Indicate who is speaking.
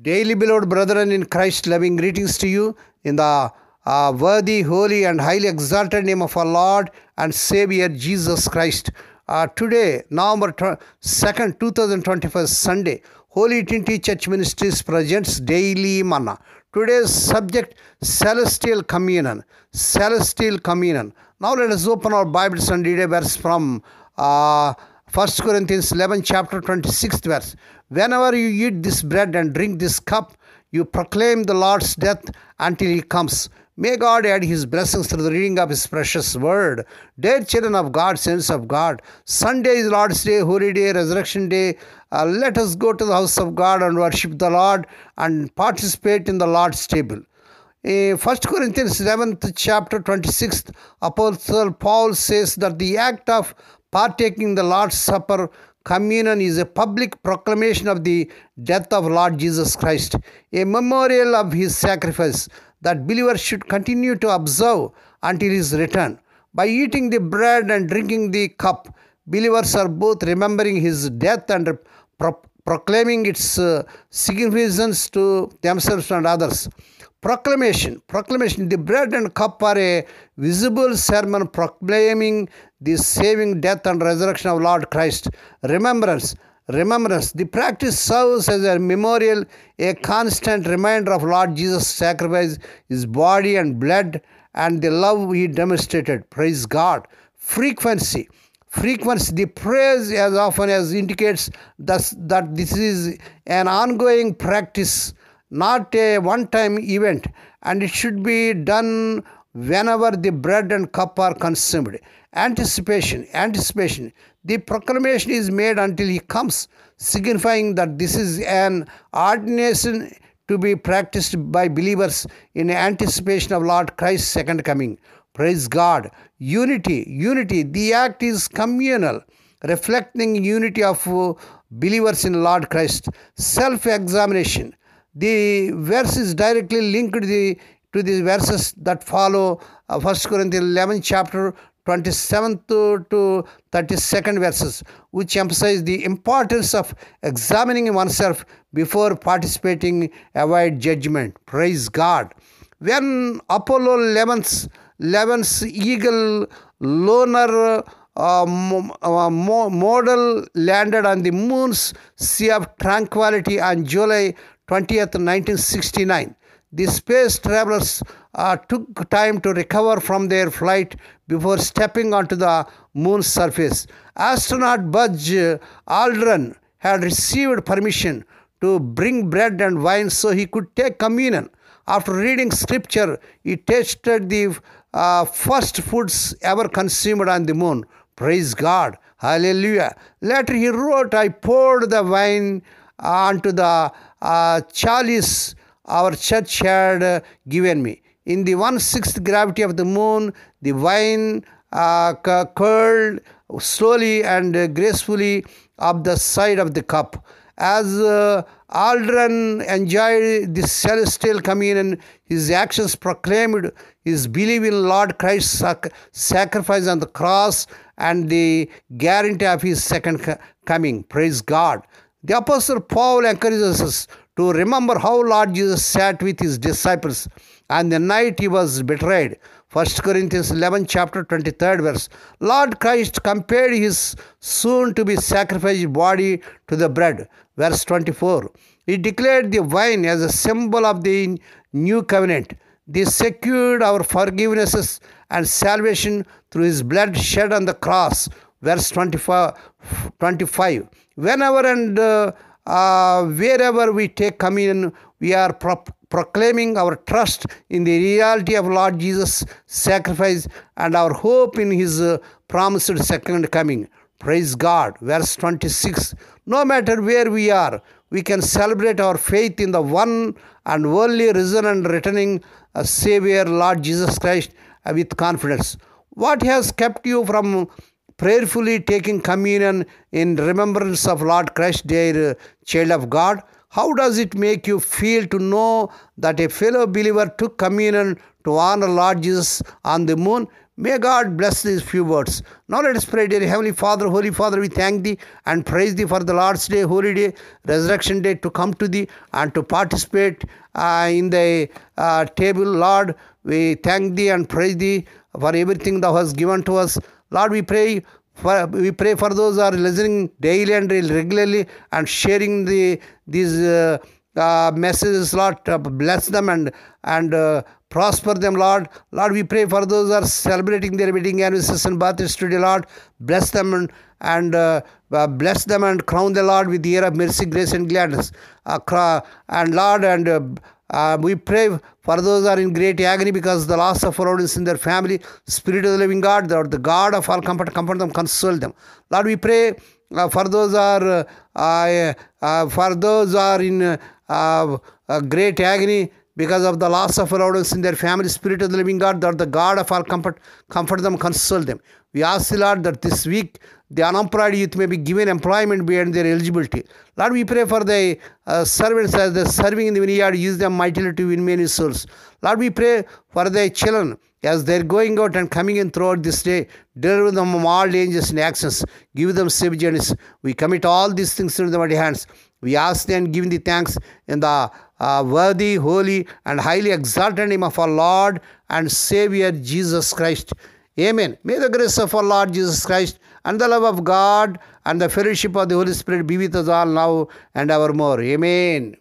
Speaker 1: Daily beloved brethren in Christ, loving greetings to you in the worthy, holy and highly exalted name of our Lord and Savior Jesus Christ. Today, November 2nd, 2021, Sunday, Holy Trinity Church Ministries presents Daily Manna. Today's subject, Celestial Communion. Celestial Communion. Now let us open our Bibles and read a verse from 1 Corinthians 11, chapter 26th verse. Whenever you eat this bread and drink this cup, you proclaim the Lord's death until He comes. May God add His blessings through the reading of His precious word. Dear children of God, saints of God, Sunday is Lord's Day, Holy Day, Resurrection Day. Let us go to the house of God and worship the Lord and participate in the Lord's table. In 1 Corinthians 11th chapter 26th, Apostle Paul says that the act of partaking the Lord's Supper communion is a public proclamation of the death of Lord Jesus Christ, a memorial of His sacrifice that believers should continue to observe until His return. By eating the bread and drinking the cup, believers are both remembering His death and proclaiming its significance to themselves and others. Proclamation. The bread and cup are a visible sermon proclaiming the saving death and resurrection of Lord Christ. Remembrance. The practice serves as a memorial, a constant reminder of Lord Jesus' sacrifice, His body and blood, and the love He demonstrated. Praise God. Frequency. The praise as often as indicates that this is an ongoing practice, not a one-time event, and it should be done whenever the bread and cup are consumed. Anticipation. The proclamation is made until He comes, signifying that this is an ordination to be practiced by believers in anticipation of Lord Christ's second coming. Praise God. Unity. The act is communal, reflecting unity of believers in Lord Christ. Self-examination. The verse is directly linked to the verses that follow 1 Corinthians 11 chapter 27th to 32nd verses, which emphasize the importance of examining oneself before participating, avoid judgment. Praise God. When Apollo 11's Eagle lunar model landed on the moon's Sea of Tranquility on July 20th, 1969. The space travelers took time to recover from their flight before stepping onto the moon's surface. Astronaut Buzz Aldrin had received permission to bring bread and wine so he could take communion. After reading scripture, he tasted the first foods ever consumed on the moon. Praise God. Hallelujah. Later he wrote, I poured the wine onto the chalice our church had given me. In the 1/6 gravity of the moon, the wine curled slowly and gracefully up the side of the cup. As Aldrin enjoyed this celestial communion, his actions proclaimed his belief in Lord Christ's sacrifice on the cross and the guarantee of His second coming. Praise God. The Apostle Paul encourages us to remember how Lord Jesus sat with His disciples on the night He was betrayed. 1 Corinthians 11, chapter 23rd verse. Lord Christ compared His soon-to-be sacrificed body to the bread. Verse 24. He declared the wine as a symbol of the new covenant. This secured our forgivenesses and salvation through His blood shed on the cross. Verse 25. Whenever and wherever we take communion, we are proclaiming our trust in the reality of Lord Jesus' sacrifice and our hope in His promised second coming. Praise God. Verse 26. No matter where we are, we can celebrate our faith in the one and only risen and returning Savior, Lord Jesus Christ, with confidence. What has kept you from prayerfully taking communion in remembrance of Lord Christ, dear child of God? How does it make you feel to know that a fellow believer took communion to honor Lord Jesus on the moon? May God bless these few words. Now let us pray. Dear Heavenly Father, Holy Father, we thank Thee and praise Thee for the Lord's Day, Holy Day, Resurrection Day, to come to Thee and to participate in the table. Lord, we thank Thee and praise Thee for everything Thou hast given to us. Lord, we pray for those who are listening daily and regularly and sharing these messages. Lord, bless them and prosper them, Lord. Lord, we pray for those who are celebrating their wedding anniversaries and birthdays today, Lord. Bless them and bless them and crown the Lord with the year of mercy, grace, and gladness. And Lord, we pray for those who are in great agony because of the loss of loved ones in their family. Spirit of the living God, the God of all comfort, comfort them, console them. Lord, we pray for those who are in great agony because of the loss of loved ones in their family. Spirit of the living God, the God of all comfort, comfort them, console them. We ask the Lord that this week the unemployed youth may be given employment beyond their eligibility. Lord, we pray for the servants as they're serving in the vineyard. Use them mightily to win many souls. Lord, we pray for the children as they're going out and coming in throughout this day. Deliver them from all dangers and actions. Give them safe journeys. We commit all these things into the mighty hands. We ask and give Thee thanks in the worthy, holy, and highly exalted name of our Lord and Savior Jesus Christ. Amen. May the grace of our Lord Jesus Christ and the love of God and the fellowship of the Holy Spirit be with us all now and evermore. Amen.